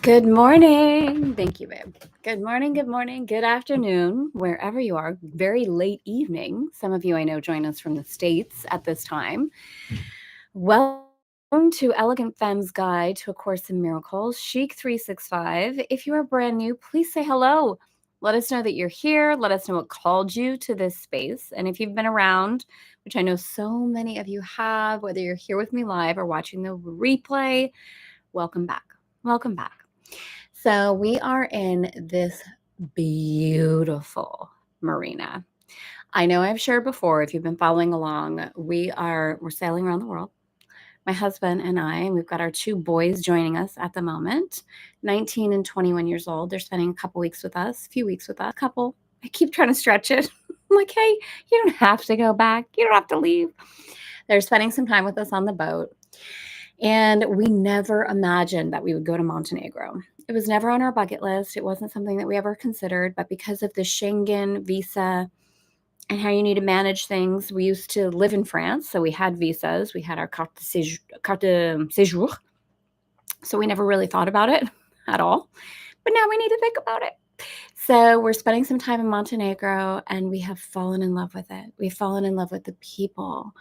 Good morning. Thank you, babe. Good morning, good afternoon, wherever you are. Very late evening. Some of you I know join us from the States at this time. Welcome to Elegant Femme's Guide to A Course in Miracles, Chic 365. If you are brand new, please say hello. Let us know that you're here. Let us know what called you to this space. And if you've been around, which I know so many of you have, whether you're here with me live or watching the replay, welcome back. Welcome back. So we are in this beautiful marina. I know I've shared before, if you've been following along, we're sailing around the world. My husband and I, we've got our two boys joining us at the moment, 19 and 21 years old. They're spending a couple weeks with us, a few weeks with us, couple. I keep trying to stretch it. I'm like, hey, you don't have to go back. You don't have to leave. They're spending some time with us on the boat. And we never imagined that we would go to Montenegro. It was never on our bucket list. It wasn't something that we ever considered, but because of the Schengen visa and how you need to manage things, we used to live in France, so we had visas. We had our carte de séjour. So we never really thought about it at all. But now we need to think about it. So we're spending some time in Montenegro, and we have fallen in love with it. We've fallen in love with the people,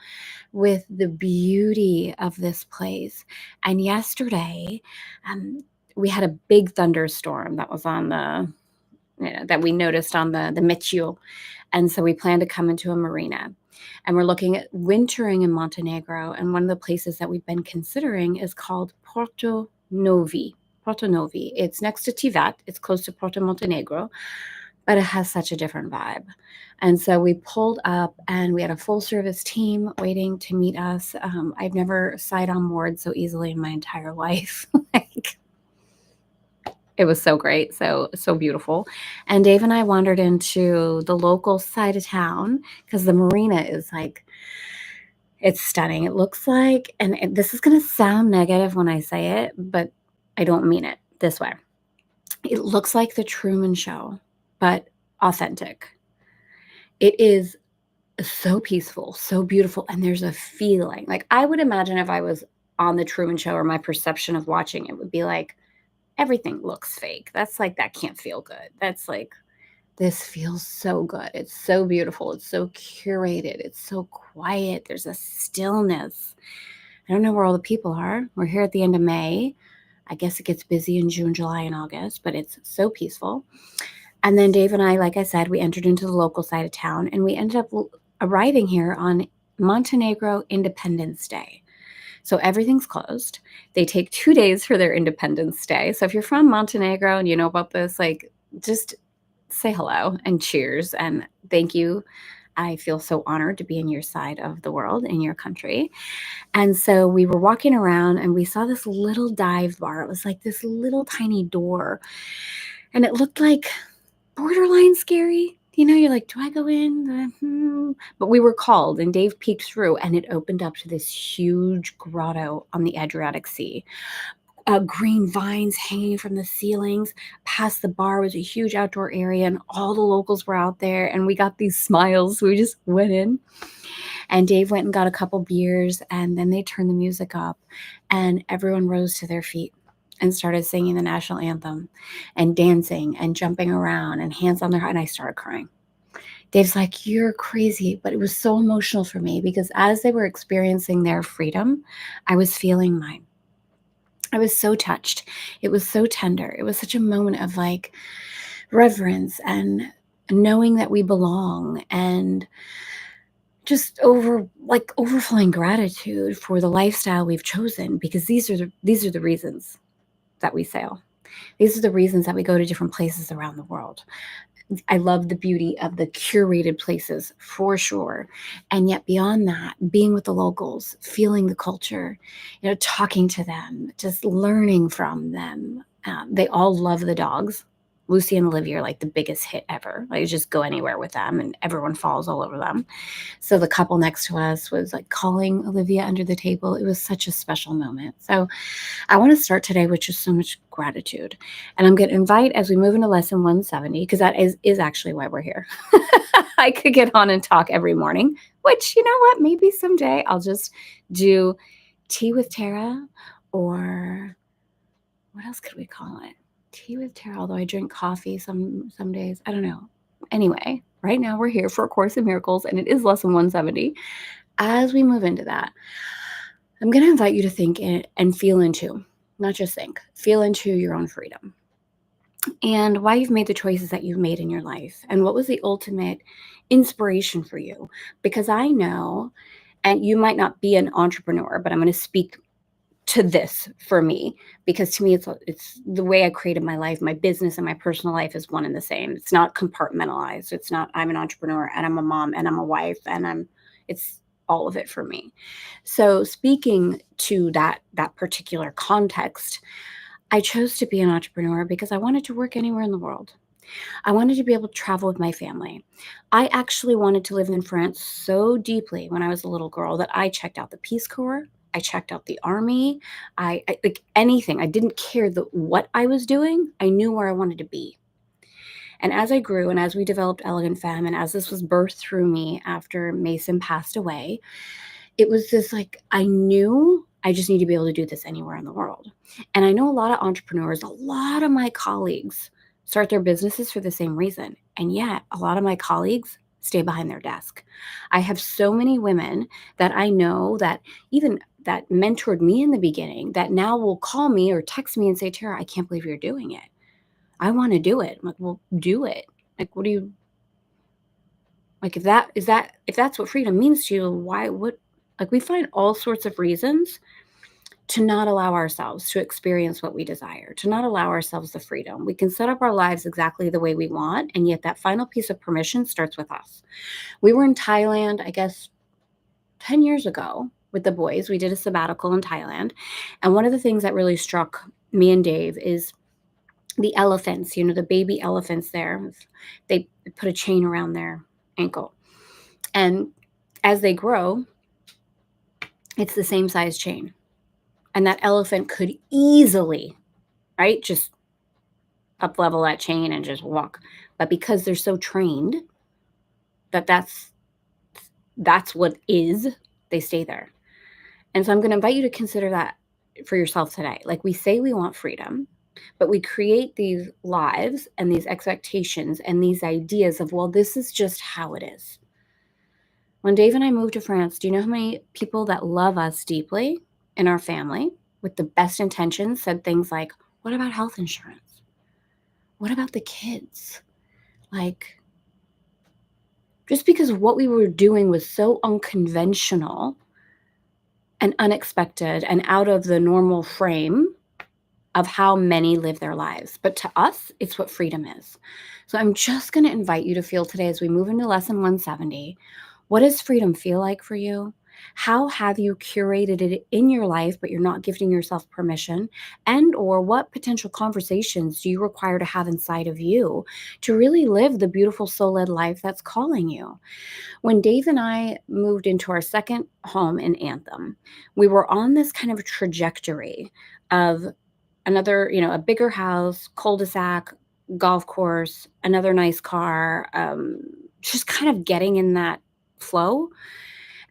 with the beauty of this place. And yesterday, we had a big thunderstorm that was on that we noticed on the meteo. And so we plan to come into a marina. And we're looking at wintering in Montenegro. And one of the places that we've been considering is called Porto Novi. Porto Novi. It's next to Tivat. It's close to Porto Montenegro, but it has such a different vibe. And so we pulled up and we had a full service team waiting to meet us. I've never sighed on board so easily in my entire life. It was so great, so beautiful. And Dave and I wandered into the local side of town because the marina is it's stunning. It looks like, and this is going to sound negative when I say it, but I don't mean it this way. It looks like the Truman Show, but authentic. It is so peaceful, so beautiful, and there's a feeling. Like, I would imagine if I was on the Truman Show, or my perception of watching it would be like, everything looks fake. That's like, that can't feel good. That's like, this feels so good. It's so beautiful. It's so curated. It's so quiet. There's a stillness. I don't know where all the people are. We're here at the end of May. I guess it gets busy in June, July, and August, but it's so peaceful. And then Dave and I, like I said, we entered into the local side of town, and we ended up arriving here on Montenegro Independence Day. So everything's closed. They take 2 days for their Independence Day. So if you're from Montenegro and you know about this, just say hello and cheers and thank you. I feel so honored to be in your side of the world, in your country. And so we were walking around and we saw this little dive bar. It was like this little tiny door. And it looked like borderline scary. You're like, do I go in? But we were called, and Dave peeked through, and it opened up to this huge grotto on the Adriatic Sea. Green vines hanging from the ceilings. Past the bar was a huge outdoor area, and all the locals were out there, and we got these smiles. So we just went in, and Dave went and got a couple beers, and then they turned the music up, and everyone rose to their feet and started singing the national anthem and dancing and jumping around and hands on their heart, and I started crying. Dave's like, you're crazy. But it was so emotional for me because as they were experiencing their freedom, I was feeling mine. I was so touched. It was so tender. It was such a moment of reverence and knowing that we belong, and just overflowing gratitude for the lifestyle we've chosen, because these are the reasons that we sail. These are the reasons that we go to different places around the world. I love the beauty of the curated places for sure. And yet beyond that, being with the locals, feeling the culture, talking to them, just learning from them. They all love the dogs. Lucy and Olivia are like the biggest hit ever. You just go anywhere with them and everyone falls all over them. So the couple next to us was calling Olivia under the table. It was such a special moment. So I want to start today with just so much gratitude. And I'm going to invite, as we move into lesson 170, because that is actually why we're here. I could get on and talk every morning, which, you know what, maybe someday I'll just do tea with Tara or what else could we call it? Tea with Tara, although I drink coffee some days. I don't know. Anyway, right now we're here for A Course in Miracles, and it is lesson 170. As we move into that, I'm going to invite you to think and feel into, not just think, feel into your own freedom and why you've made the choices that you've made in your life and what was the ultimate inspiration for you. Because I know, and you might not be an entrepreneur, but I'm going to speak to this for me, because to me it's the way I created my life. My business and my personal life is one and the same. It's not compartmentalized. It's not I'm an entrepreneur and I'm a mom and I'm a wife and it's all of it for me. So speaking to that particular context, I chose to be an entrepreneur because I wanted to work anywhere in the world. I wanted to be able to travel with my family. I actually wanted to live in France so deeply when I was a little girl that I checked out the Peace Corps. I checked out the army. I like anything. I didn't care what I was doing. I knew where I wanted to be. And as I grew and as we developed Elegant Femme and as this was birthed through me after Mason passed away, it was this like, I knew I just need to be able to do this anywhere in the world. And I know a lot of entrepreneurs, a lot of my colleagues start their businesses for the same reason. And yet a lot of my colleagues stay behind their desk. I have so many women that I know that even that mentored me in the beginning that now will call me or text me and say, Tara, I can't believe you're doing it. I want to do it. I'm like, well, do it. Like, what do you like? If that's what freedom means to you, why would like we find all sorts of reasons to not allow ourselves to experience what we desire, to not allow ourselves the freedom. We can set up our lives exactly the way we want, and yet that final piece of permission starts with us. We were in Thailand, I guess, 10 years ago with the boys. We did a sabbatical in Thailand, and one of the things that really struck me and Dave is the elephants, the baby elephants there. They put a chain around their ankle. And as they grow, it's the same size chain. And that elephant could easily, right, just up level that chain and just walk. But because they're so trained that's what is, they stay there. And so I'm going to invite you to consider that for yourself today. Like, we say we want freedom, but we create these lives and these expectations and these ideas of, well, this is just how it is. When Dave and I moved to France, do you know how many people that love us deeply in our family with the best intentions said things like, what about health insurance? What about the kids? Like, just because what we were doing was so unconventional and unexpected and out of the normal frame of how many live their lives. But to us, it's what freedom is. So I'm just going to invite you to feel today as we move into lesson 170, what does freedom feel like for you? How have you curated it in your life, but you're not giving yourself permission? And or what potential conversations do you require to have inside of you to really live the beautiful soul-led life that's calling you? When Dave and I moved into our second home in Anthem, we were on this kind of trajectory of another, a bigger house, cul-de-sac, golf course, another nice car, just kind of getting in that flow.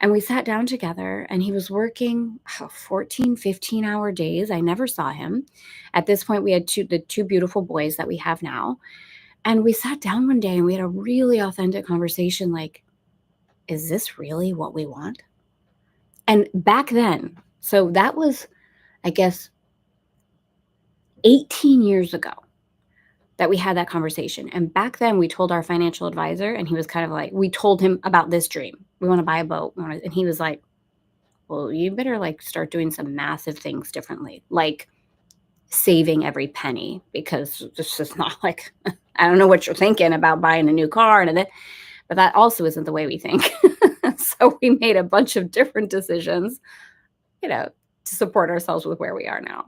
And we sat down together and he was working 14, 15-hour days. I never saw him. At this point, we had the two beautiful boys that we have now. And we sat down one day and we had a really authentic conversation like, is this really what we want? And back then, so that was, I guess, 18 years ago that we had that conversation. And back then we told our financial advisor and he was kind of like, we told him about this dream. We want to buy a boat. And he was like, well, you better like start doing some massive things differently, like saving every penny, because this is not like, I don't know what you're thinking about buying a new car but that also isn't the way we think. So we made a bunch of different decisions, to support ourselves with where we are now.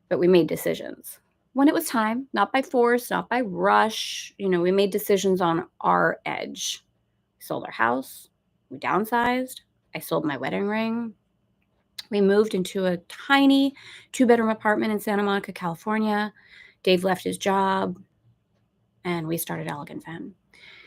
But we made decisions when it was time, not by force, not by rush. We made decisions on our edge. We sold our house. We downsized. I sold my wedding ring. We moved into a tiny 2-bedroom apartment in Santa Monica, California. Dave left his job and we started Elegant Femme.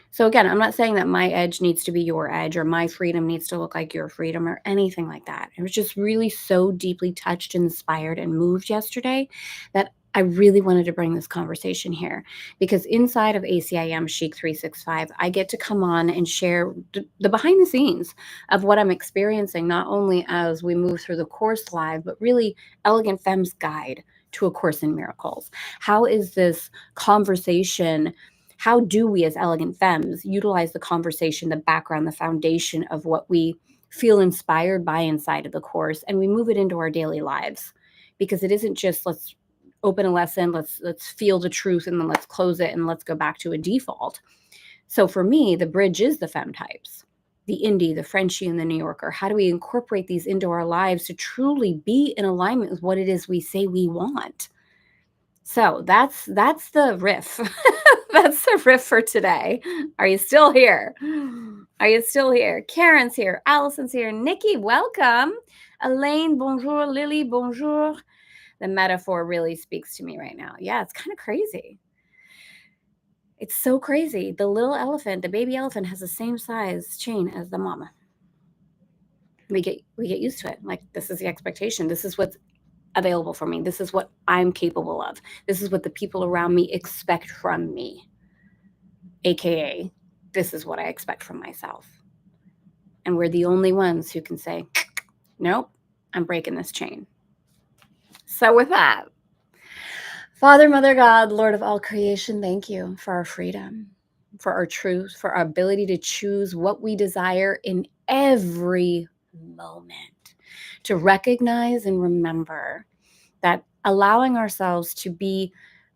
So again, I'm not saying that my edge needs to be your edge or my freedom needs to look like your freedom or anything like that. I was just really so deeply touched, inspired, and moved yesterday that I really wanted to bring this conversation here because inside of ACIM Chic 365, I get to come on and share the behind the scenes of what I'm experiencing, not only as we move through the course live, but really Elegant Femme's guide to A Course in Miracles. How is this conversation? How do we as elegant femmes utilize the conversation, the background, the foundation of what we feel inspired by inside of the course, and we move it into our daily lives? Because it isn't just let's open a lesson, let's feel the truth and then let's close it and let's go back to a default. So for me, the bridge is the femme types, the indie, the Frenchie, and the New Yorker. How do we incorporate these into our lives to truly be in alignment with what it is we say we want? So that's the riff. That's the riff for today. Are you still here? Are you still here? Karen's here. Allison's here. Nikki, welcome. Elaine, bonjour. Lily, bonjour. The metaphor really speaks to me right now. Yeah, it's kind of crazy. It's so crazy. The little elephant, the baby elephant, has the same size chain as the mama. We get used to it. Like, this is the expectation. This is what's available for me. This is what I'm capable of. This is what the people around me expect from me. AKA, this is what I expect from myself. And we're the only ones who can say, nope, I'm breaking this chain. So with that, Father, Mother, God, Lord of all creation, thank you for our freedom, for our truth, for our ability to choose what we desire in every moment, to recognize and remember that allowing ourselves to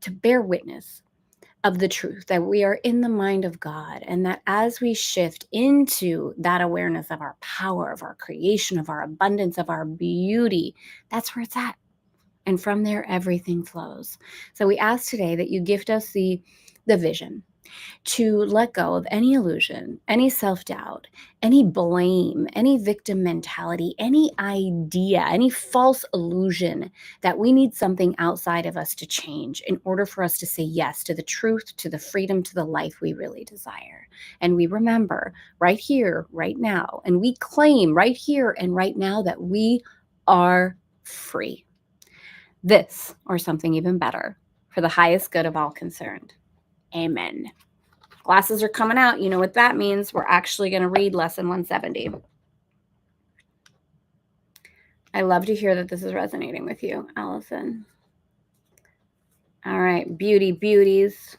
bear witness of the truth, that we are in the mind of God, and that as we shift into that awareness of our power, of our creation, of our abundance, of our beauty, that's where it's at. And from there, everything flows. So we ask today that you gift us the vision to let go of any illusion, any self-doubt, any blame, any victim mentality, any idea, any false illusion that we need something outside of us to change in order for us to say yes to the truth, to the freedom, to the life we really desire. And we remember right here, right now, and we claim right here and right now that we are free. This, or something even better, for the highest good of all concerned. Amen. Glasses are coming out. You know what that means. We're actually going to read lesson 170. I love to hear that this is resonating with you, Allison. All right, beauties.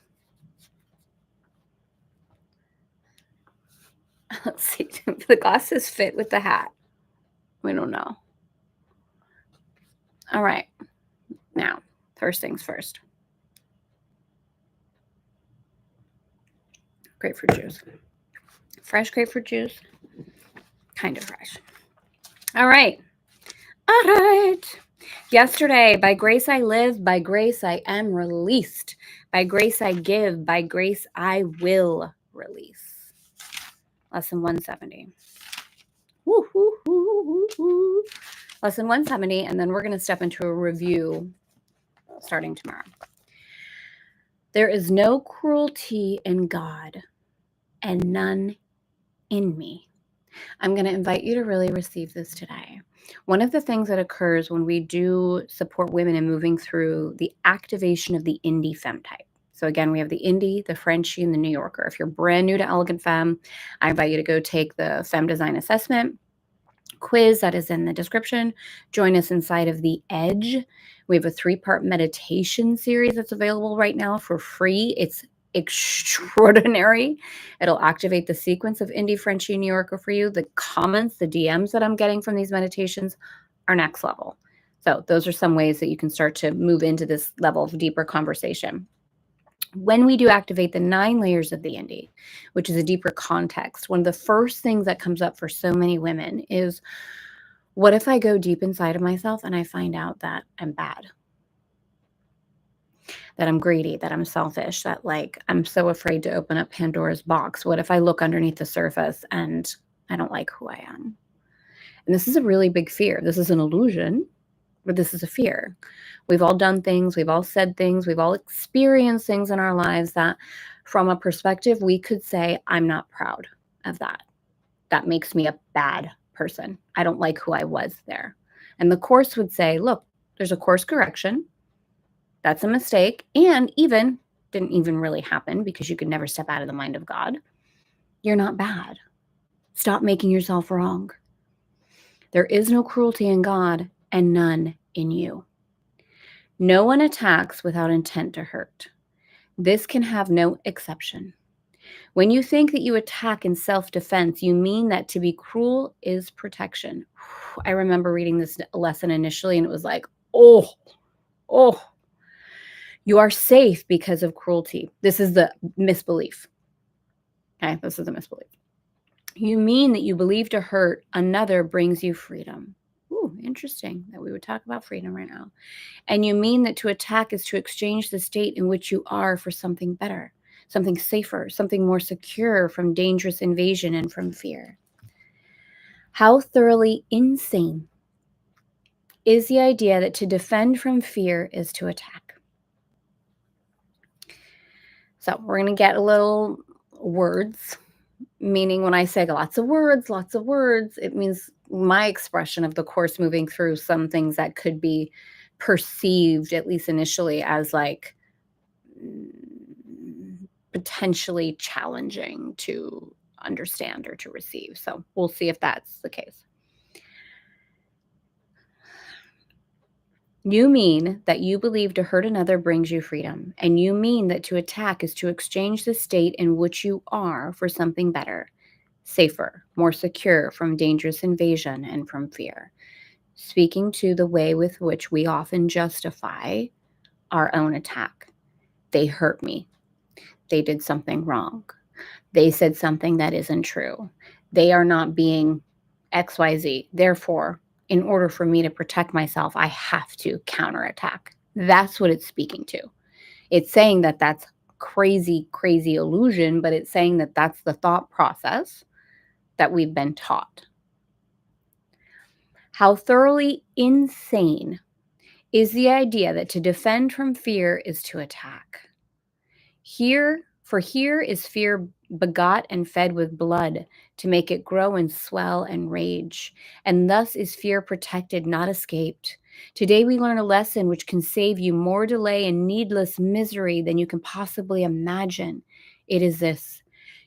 Let's see. The glasses fit with the hat. We don't know. All right. Now, first things first. Grapefruit juice. Fresh grapefruit juice. Kind of fresh. All right. Yesterday, by grace I live, by grace I am released. By grace I give, by grace I will release. Lesson 170. Woo, woo, woo, woo, woo. Lesson 170, and then we're going to step into a review starting tomorrow. There is no cruelty in God and none in me. I'm going to invite you to really receive this today. One of the things that occurs when we do support women in moving through the activation of the indie femme type. So again, we have the indie, the Frenchie, and the New Yorker. If you're brand new to Elegant Femme, I invite you to go take the Femme Design Assessment quiz that is in the description. Join us inside of the Edge. We have a 3-part meditation series that's available right now for free. It's extraordinary. It'll activate the sequence of indie, Frenchie, New Yorker for you. The comments, the DMs that I'm getting from these meditations are next level. So those are some ways that you can start to move into this level of deeper conversation. When we do activate the 9 layers of the indie, which is a deeper context, one of the first things that comes up for so many women is, what if I go deep inside of myself and I find out that I'm bad? That I'm greedy, that I'm selfish, that I'm so afraid to open up Pandora's box. What if I look underneath the surface and I don't like who I am? And this is a really big fear. This is an illusion. but this is a fear. We've all done things, we've all said things, we've all experienced things in our lives that from a perspective, we could say, I'm not proud of that. That makes me a bad person. I don't like who I was there. And the Course would say, look, there's a course correction. That's a mistake. And even didn't even really happen because you could never step out of the mind of God. You're not bad. Stop making yourself wrong. There is no cruelty in God and none in you. No one attacks without intent to hurt. This can have no exception. When you think that you attack in self-defense, you mean that to be cruel is protection. I remember reading this lesson initially and it was like, oh, you are safe because of cruelty. This is the misbelief. Okay, this is a misbelief. You mean that you believe to hurt another brings you freedom. Ooh, interesting that we would talk about freedom right now. And you mean that to attack is to exchange the state in which you are for something better, something safer, something more secure from dangerous invasion and from fear. How thoroughly insane is the idea that to defend from fear is to attack? So we're going to get a little words, meaning when I say lots of words, it means my expression of the Course moving through some things that could be perceived, at least initially, as like potentially challenging to understand or to receive. So we'll see if that's the case. You mean that you believe to hurt another brings you freedom, and you mean that to attack is to exchange the state in which you are for something better, safer, more secure from dangerous invasion and from fear. Speaking to the way with which we often justify our own attack. They hurt me. They did something wrong. They said something that isn't true. They are not being XYZ. Therefore, in order for me to protect myself, I have to counterattack. That's what it's speaking to. It's saying that that's crazy, crazy illusion, but it's saying that that's the thought process that we've been taught. How thoroughly insane is the idea that to defend from fear is to attack. Here is fear begot and fed with blood to make it grow and swell and rage. And thus is fear protected, not escaped. Today we learn a lesson which can save you more delay and needless misery than you can possibly imagine. It is this: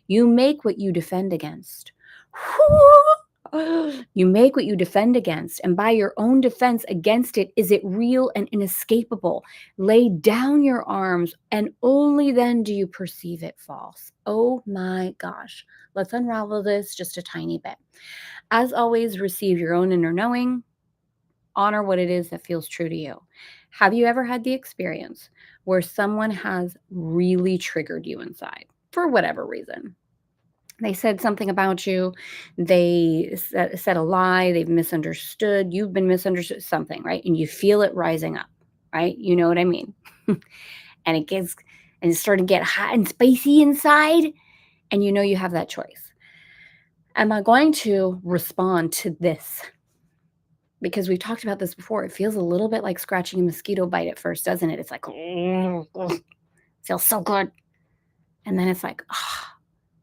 you make what you defend against. You make what you defend against, and by your own defense against it, is it real and inescapable. Lay down your arms, and only then do you perceive it false. Oh my gosh. Let's unravel this just a tiny bit. As always, receive your own inner knowing. Honor what it is that feels true to you. Have you ever had the experience where someone has really triggered you inside for whatever reason? They said something about you. They said a lie. They've misunderstood. You've been misunderstood, something, right? And you feel it rising up, right? You know what I mean? And it's starting to get hot and spicy inside. And you know you have that choice. Am I going to respond to this? Because we've talked about this before. It feels a little bit like scratching a mosquito bite at first, doesn't it? It's like, it feels so good. And then it's like,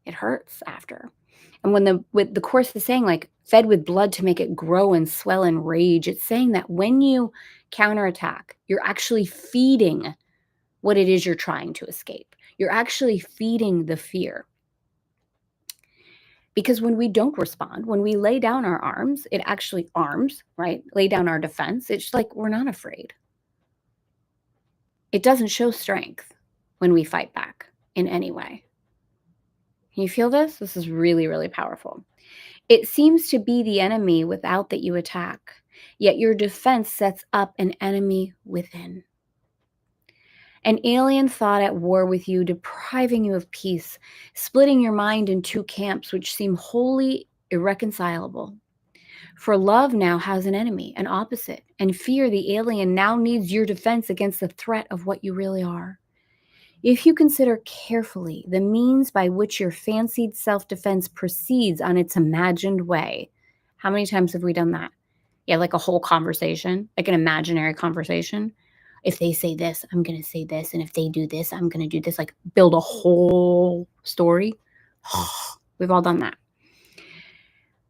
it hurts after. And when the Course is saying, like, fed with blood to make it grow and swell and rage, it's saying that when you counterattack, you're actually feeding what it is you're trying to escape. You're actually feeding the fear. Because when we don't respond, when we lay down our arms, it actually arms, right? Lay down our defense. It's like we're not afraid. It doesn't show strength when we fight back in any way. Can you feel this? This is really, really powerful. It seems to be the enemy without that you attack, yet your defense sets up an enemy within. An alien thought at war with you, depriving you of peace, splitting your mind in two camps which seem wholly irreconcilable. For love now has an enemy, an opposite, and fear, the alien, now needs your defense against the threat of what you really are. If you consider carefully the means by which your fancied self-defense proceeds on its imagined way, how many times have we done that? You have like a whole conversation, like an imaginary conversation. If they say this, I'm going to say this. And if they do this, I'm going to do this. Like build a whole story. We've all done that.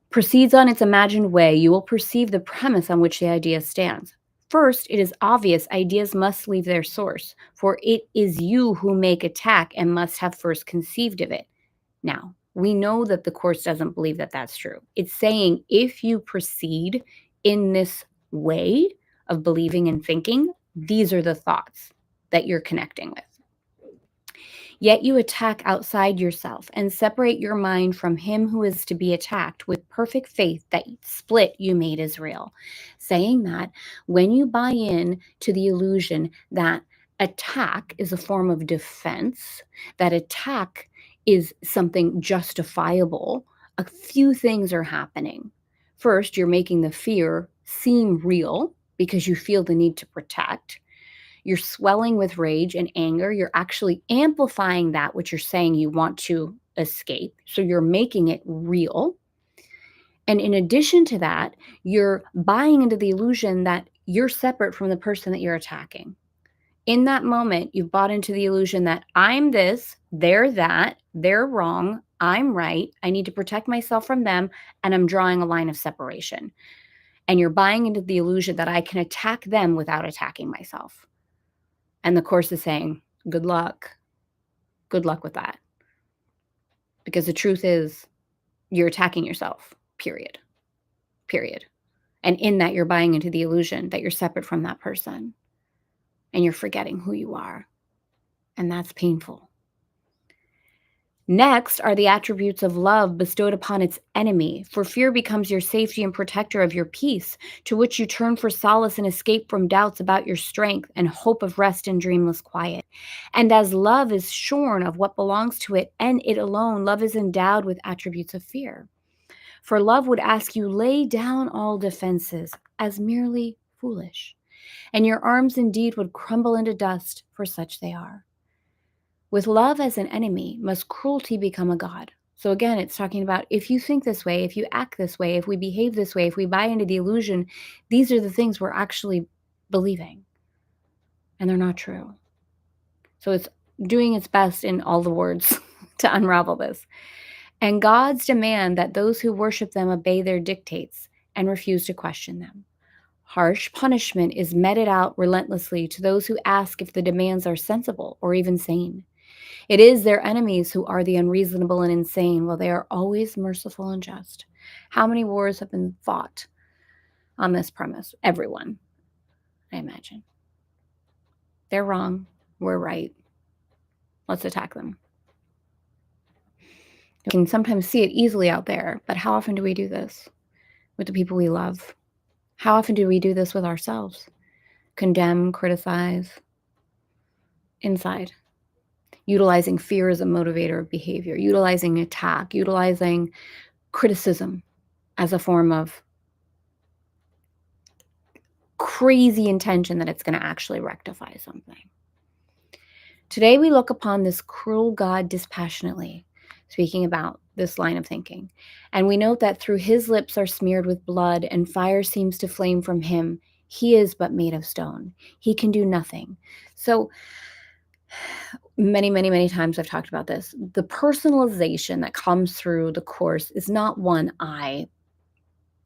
Proceeds on its imagined way, you will perceive the premise on which the idea stands. First, it is obvious ideas must leave their source, for it is you who make attack and must have first conceived of it. Now, we know that the Course doesn't believe that that's true. It's saying if you proceed in this way of believing and thinking, these are the thoughts that you're connecting with. Yet you attack outside yourself and separate your mind from him who is to be attacked with perfect faith that split you made is real. Saying that when you buy in to the illusion that attack is a form of defense, that attack is something justifiable, a few things are happening. First, you're making the fear seem real because you feel the need to protect. You're swelling with rage and anger. You're actually amplifying that which you're saying you want to escape. So you're making it real. And in addition to that, you're buying into the illusion that you're separate from the person that you're attacking. In that moment, you've bought into the illusion that I'm this, they're that, they're wrong, I'm right, I need to protect myself from them, and I'm drawing a line of separation. And you're buying into the illusion that I can attack them without attacking myself. And the Course is saying, good luck. Good luck with that. Because the truth is, you're attacking yourself, period. Period. And in that, you're buying into the illusion that you're separate from that person. And you're forgetting who you are. And that's painful. Next are the attributes of love bestowed upon its enemy, for fear becomes your safety and protector of your peace, to which you turn for solace and escape from doubts about your strength and hope of rest and dreamless quiet. And as love is shorn of what belongs to it and it alone, love is endowed with attributes of fear. For love would ask you lay down all defenses as merely foolish, and your arms indeed would crumble into dust, for such they are. With love as an enemy, must cruelty become a god. So again, it's talking about if you think this way, if you act this way, if we behave this way, if we buy into the illusion, these are the things we're actually believing. And they're not true. So it's doing its best in all the words to unravel this. And gods demand that those who worship them obey their dictates and refuse to question them. Harsh punishment is meted out relentlessly to those who ask if the demands are sensible or even sane. It is their enemies who are the unreasonable and insane, while they are always merciful and just. How many wars have been fought on this premise? Everyone, I imagine. They're wrong. We're right. Let's attack them. You can sometimes see it easily out there, but how often do we do this with the people we love? How often do we do this with ourselves? Condemn, criticize, inside. Utilizing fear as a motivator of behavior, utilizing attack, utilizing criticism as a form of crazy intention that it's going to actually rectify something. Today we look upon this cruel God dispassionately, speaking about this line of thinking, and we note that through his lips are smeared with blood and fire seems to flame from him. He is but made of stone. He can do nothing. So many times I've talked about this. The personalization that comes through the Course is not one I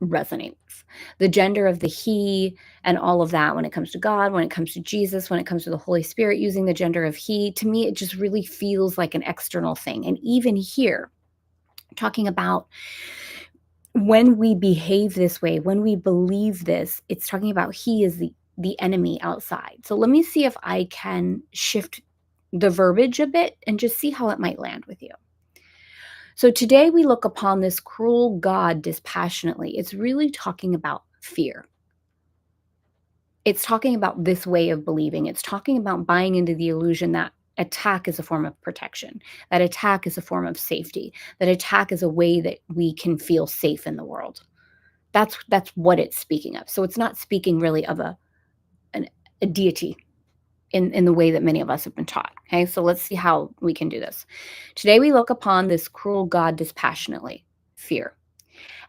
resonate with. The gender of the he and all of that when it comes to God, when it comes to Jesus, when it comes to the Holy Spirit, using the gender of he, to me, it just really feels like an external thing. And even here, talking about when we behave this way, when we believe this, it's talking about he is the enemy outside. So let me see if I can shift the verbiage a bit and just see how it might land with you. So today we look upon this cruel God dispassionately. It's really talking about fear. It's talking about this way of believing. It's talking about buying into the illusion that attack is a form of protection, that attack is a form of safety, that attack is a way that we can feel safe in the world. That's what it's speaking of. So it's not speaking really of a deity in the way that many of us have been taught. Okay, so let's see how we can do this. Today we look upon this cruel God dispassionately, fear.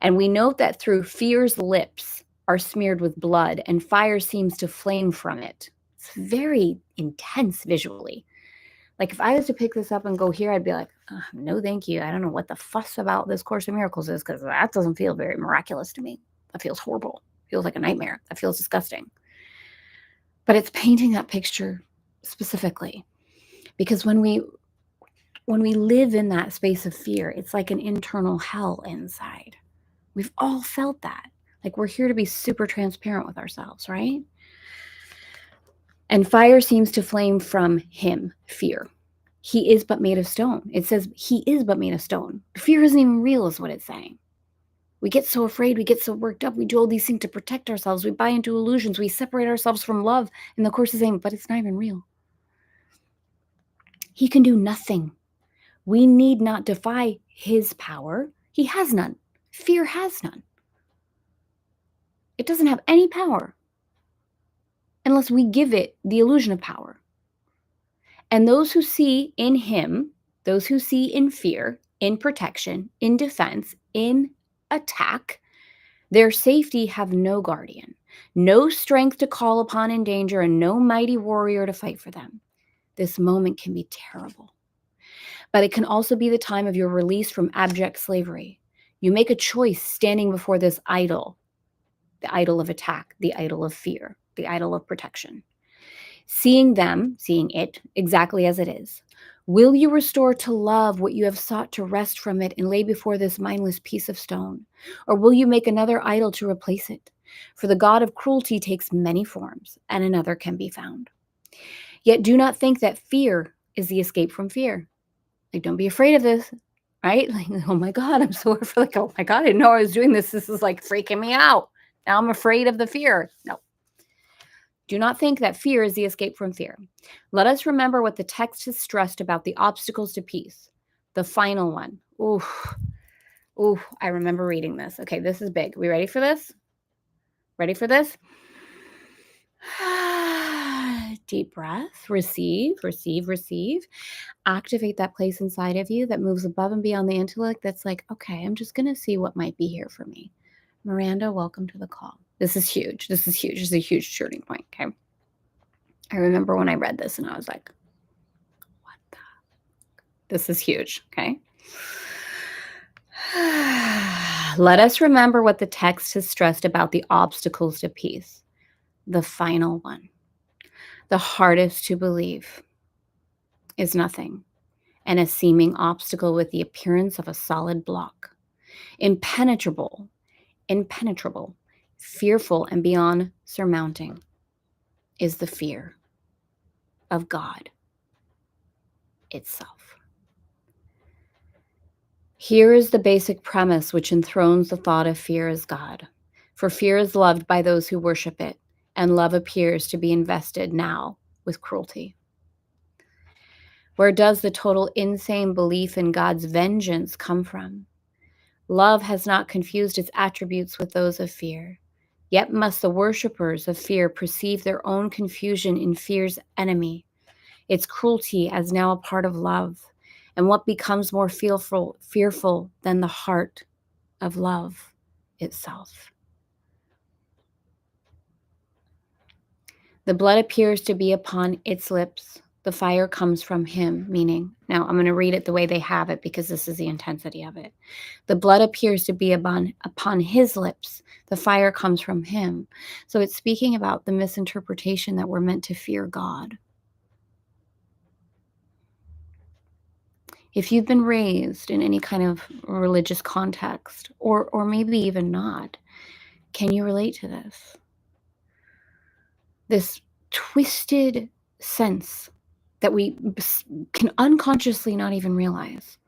And we note that through fear's lips are smeared with blood, and fire seems to flame from it. It's very intense visually. Like if I was to pick this up and go here, I'd be like, no, thank you. I don't know what the fuss about this Course in Miracles is, because that doesn't feel very miraculous to me. That feels horrible. Feels like a nightmare. That feels disgusting. But it's painting that picture specifically, because when we live in that space of fear, it's like an internal hell inside. We've all felt that. Like we're here to be super transparent with ourselves, right? And fire seems to flame from him, fear. He is but made of stone. It says he is but made of stone. Fear isn't even real is what it's saying. We get so afraid, we get so worked up, we do all these things to protect ourselves, we buy into illusions, we separate ourselves from love, and the Course is saying, but it's not even real. He can do nothing. We need not defy his power. He has none. Fear has none. It doesn't have any power unless we give it the illusion of power. And those who see in him, those who see in fear, in protection, in defense, in attack, their safety have no guardian, no strength to call upon in danger, and no mighty warrior to fight for them. This moment can be terrible. But it can also be the time of your release from abject slavery. You make a choice standing before this idol, the idol of attack, the idol of fear, the idol of protection. Seeing it exactly as it is. Will you restore to love what you have sought to wrest from it and lay before this mindless piece of stone? Or will you make another idol to replace it? For the god of cruelty takes many forms, and another can be found. Yet do not think that fear is the escape from fear. Like, don't be afraid of this, right? Like, oh my God, I'm so afraid. Like, oh my God, I didn't know I was doing this. This is like freaking me out. Now I'm afraid of the fear. No. Do not think that fear is the escape from fear. Let us remember what the text has stressed about the obstacles to peace. The final one. Ooh, I remember reading this. Okay, this is big. We ready for this? Ready for this? Deep breath. Receive. Activate that place inside of you that moves above and beyond the intellect that's like, okay, I'm just going to see what might be here for me. Miranda, welcome to the call. This is huge. This is a huge turning point, okay? I remember when I read this and I was like, what the? This is huge, okay? Let us remember what the text has stressed about the obstacles to peace. The final one, the hardest to believe, is nothing, and a seeming obstacle with the appearance of a solid block. Impenetrable, fearful, and beyond surmounting is the fear of God itself. Here is the basic premise which enthrones the thought of fear as God. For fear is loved by those who worship it, and love appears to be invested now with cruelty. Where does the total insane belief in God's vengeance come from? Love has not confused its attributes with those of fear. Yet must the worshippers of fear perceive their own confusion in fear's enemy, its cruelty as now a part of love. And what becomes more fearful than the heart of love itself? The blood appears to be upon its lips. The fire comes from him, meaning, now I'm going to read it the way they have it because this is the intensity of it. The blood appears to be upon his lips. The fire comes from him. So it's speaking about the misinterpretation that we're meant to fear God. If you've been raised in any kind of religious context, or maybe even not, can you relate to this? This twisted sense that we can unconsciously not even realize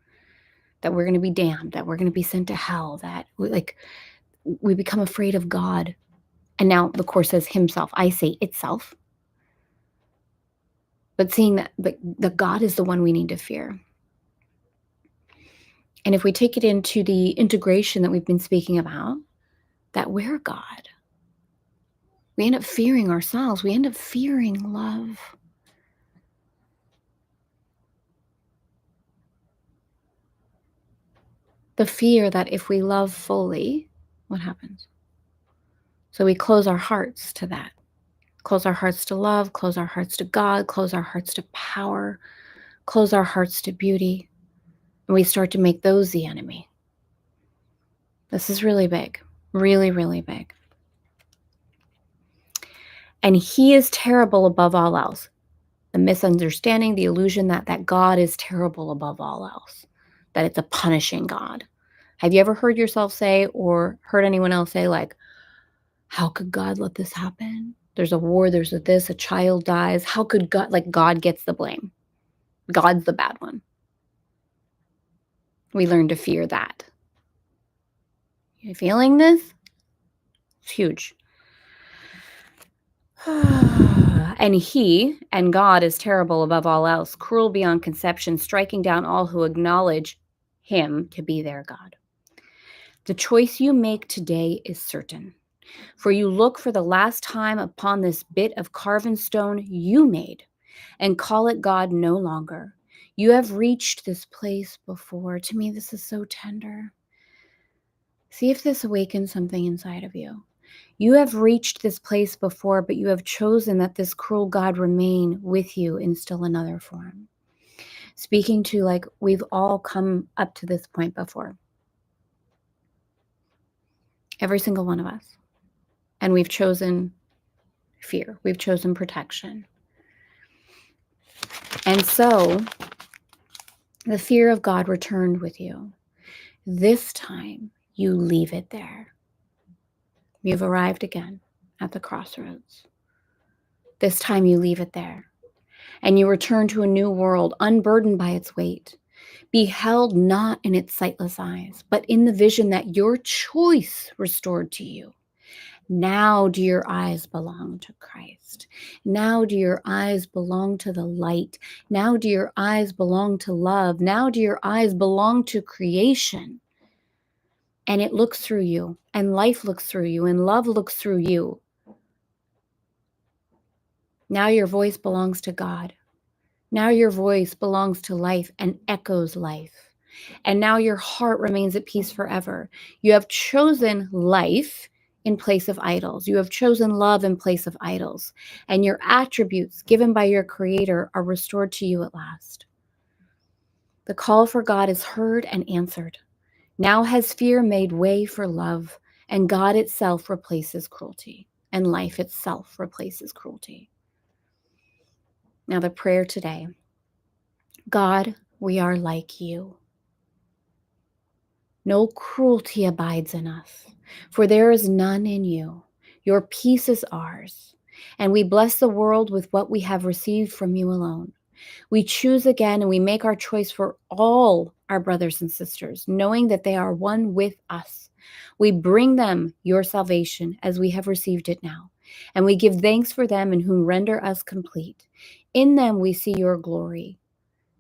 that we're going to be damned, that we're going to be sent to hell, that we become afraid of God. And now the Course says himself. I say itself. But seeing that God is the one we need to fear. And if we take it into the integration that we've been speaking about, that we're God, we end up fearing ourselves. We end up fearing love. The fear that if we love fully, what happens? So we close our hearts to that. Close our hearts to love, close our hearts to God, close our hearts to power, close our hearts to beauty. And we start to make those the enemy. This is really big. Really, really big. And he is terrible above all else. The misunderstanding, the illusion that God is terrible above all else. That it's a punishing God. Have you ever heard yourself say or heard anyone else say, like, how could God let this happen? There's a war, there's a child dies. How could God, like, God gets the blame? God's the bad one. We learn to fear that. You feeling this? It's huge. And he, and God, is terrible above all else, cruel beyond conception, striking down all who acknowledge him to be their God. The choice you make today is certain, for you look for the last time upon this bit of carven stone you made, and call it God no longer. You have reached this place before. To me, this is so tender. See if this awakens something inside of you. You have reached this place before, but you have chosen that this cruel God remain with you in still another form. Speaking to, like, we've all come up to this point before. Every single one of us. And we've chosen fear. We've chosen protection. And so the fear of God returned with you. This time you leave it there. You've arrived again at the crossroads. This time you leave it there. And you return to a new world, unburdened by its weight, beheld not in its sightless eyes, but in the vision that your choice restored to you. Now do your eyes belong to Christ. Now do your eyes belong to the light. Now do your eyes belong to love. Now do your eyes belong to creation. And it looks through you, and life looks through you, and love looks through you. Now your voice belongs to God. Now your voice belongs to life and echoes life. And now your heart remains at peace forever. You have chosen life in place of idols. You have chosen love in place of idols. And your attributes given by your Creator are restored to you at last. The call for God is heard and answered. Now has fear made way for love, and God itself replaces cruelty, and life itself replaces cruelty. Now the prayer today. God, we are like you. No cruelty abides in us, for there is none in you. Your peace is ours, and we bless the world with what we have received from you alone. We choose again, and we make our choice for all our brothers and sisters, knowing that they are one with us. We bring them your salvation as we have received it now, and we give thanks for them in whom render us complete. In them we see your glory.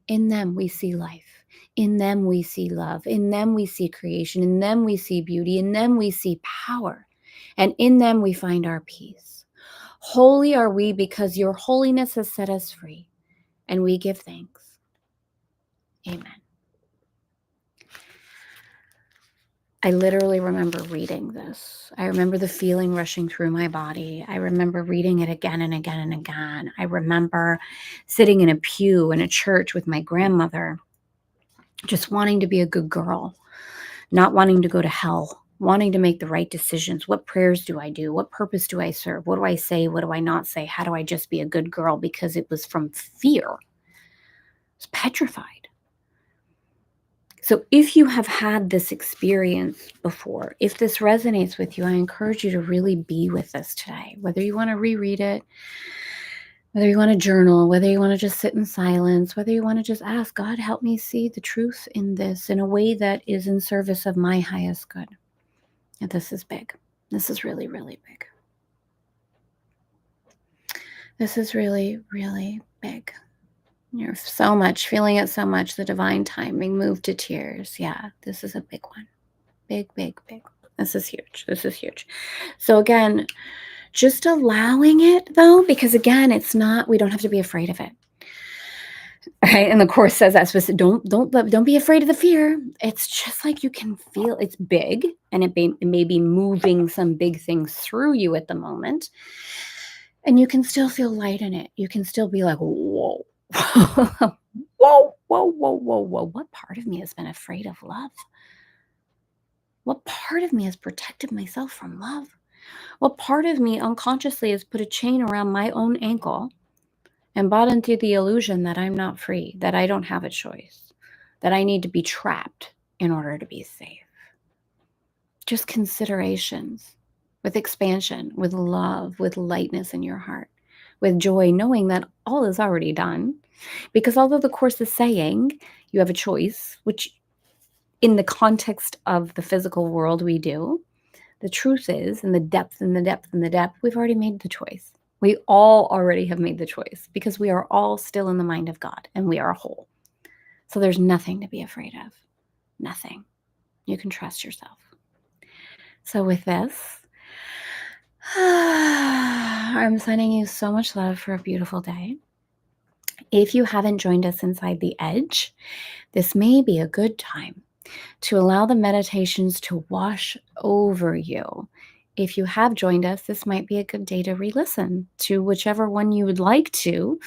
In them we see life. In them we see love. In them we see creation. In them we see beauty. In them we see power. And in them we find our peace. Holy are we because your holiness has set us free. And we give thanks. Amen. I literally remember reading this. I remember the feeling rushing through my body. I remember reading it again and again and again. I remember sitting in a pew in a church with my grandmother, just wanting to be a good girl, not wanting to go to hell, wanting to make the right decisions. What prayers do I do? What purpose do I serve? What do I say? What do I not say? How do I just be a good girl? Because it was from fear. I was petrified. So if you have had this experience before, if this resonates with you, I encourage you to really be with this today. Whether you want to reread it, whether you want to journal, whether you want to just sit in silence, whether you want to just ask, God, help me see the truth in this in a way that is in service of my highest good. And this is big. This is really, really big. This is really, really big. You're so much, feeling it so much, the divine timing, moved to tears. Yeah, this is a big one. Big, big, big. This is huge. This is huge. So again, just allowing it though, because again, it's not, we don't have to be afraid of it. Right? And the Course says that specific, don't be afraid of the fear. It's just like you can feel it's big, and it may be moving some big things through you at the moment. And you can still feel light in it. You can still be like, whoa, whoa, whoa, whoa, whoa, whoa. What part of me has been afraid of love? What part of me has protected myself from love? What part of me unconsciously has put a chain around my own ankle and bought into the illusion that I'm not free, that I don't have a choice, that I need to be trapped in order to be safe? Just considerations with expansion, with love, with lightness in your heart, with joy, knowing that all is already done. Because although the Course is saying you have a choice, which in the context of the physical world we do, the truth is, in the depth and the depth and the depth, we've already made the choice. We all already have made the choice because we are all still in the mind of God and we are whole. So there's nothing to be afraid of. Nothing. You can trust yourself. So with this, I'm sending you so much love for a beautiful day. If you haven't joined us inside the Edge, this may be a good time to allow the meditations to wash over you. If you have joined us, this might be a good day to re-listen to whichever one you would like to,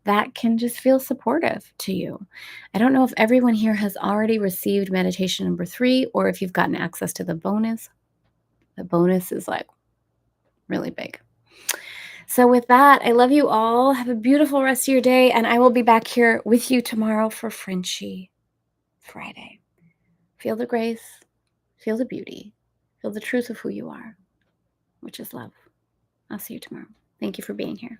that can just feel supportive to you. I don't know if everyone here has already received meditation number 3 or if you've gotten access to the bonus. The bonus is like really big. So with that, I love you all. Have a beautiful rest of your day, and I will be back here with you tomorrow for Frenchie Friday. Feel the grace, feel the beauty, feel the truth of who you are, which is love. I'll see you tomorrow. Thank you for being here.